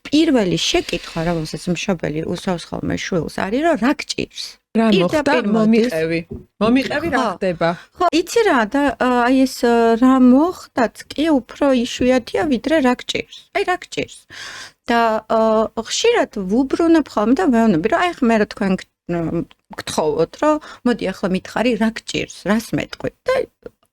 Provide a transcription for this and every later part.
პირველი შეკითხვა, რომელსაც მშობელი უსვავს ხოლმე შვილს, არის რომ რა გჭირს? რა მოხდა? მომიყევი რა ხდება? ხო, იცი რა და აი ეს რა მოხდათ კი უფრო იშვიათია ვიდრე რა გჭირს. აი რა გჭირს. და ხშირად ვუბრუნებ ხოლმე და ვეუბნები რომ აი ხა მე რა თქვენ გთხოვოთ რომ მოდი ახლა მითხარი რა გჭირს, რას მეტყვით და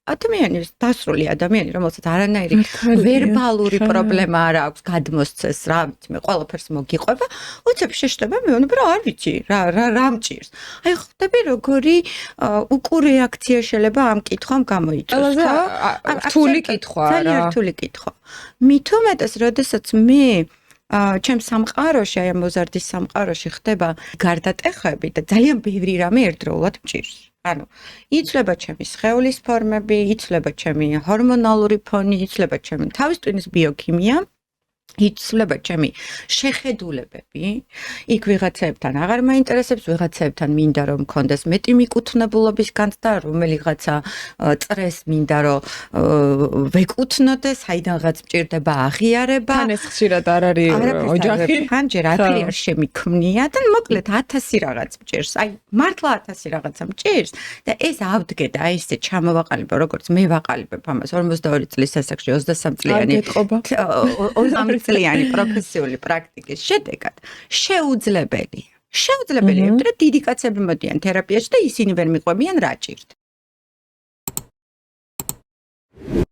ადამიანის დასრული ადამიანი, რომელსაც არანაირი ვერბალური პრობლემა არ აქვს, გადმოსცეს, რა ვიცი, მე ყველაფერს მოგიყვება, უცებ შეშლება მეუბნები რომ არ ვიცი, რა მჭირს. აი ხვდები როგორი უკურეაქცია შეიძლება ამ კითხვამ გამოიწვიოს, ხო? რთული კითხვა რა. ძალიან რთული კითხვა. მით უმეტეს, როდესაც მე ჩემს სამყაროში, აი ამ მოზარდის სამყაროში ხდება გარდატეხები და ძალიან ბევრი რამე ერთდროულად მჭირს. ანუ იცვლება ჩემი სხეულის ფორმები, იცვლება ჩემი ჰორმონალური ფონი, იცვლება ჩემი თავის ტვინის ბიოქიმია, იცვლება ჩემი შეხედულებები. იქ ვიღაცებთან აღარ მაინტერესებს, ვიღაცებთან მინდა რომ მქონდეს მეტი მიკუთვნებულობის განცდა, რომელიღაცა წრეს მინდა რომ ვეკუთვნოდეს, საიდანღაც მჭირდება აღიარება. თან ეს ხშირად არ არის ოჯახი. ხანჯერ ათი არ შემიქმნია და მოკლედ 1000 რაღაც მჭირს. აი მართლა 1000 რაღაცა მჭირს და ეს ავდგე და აი ესე ჩამოვაყალიბო, როგორც მე ვაყალიბებ ამას 42 წლის ასაკში 23 წლიანი. წლიანი პროფესიული პრაქტიკის შედეგად შეუძლებელია. შეუძლებელია, ვიდრე დიდი კაცები მოდიან თერაპიაში და ისინი ვერ მიყვებიან რა ჭირთ.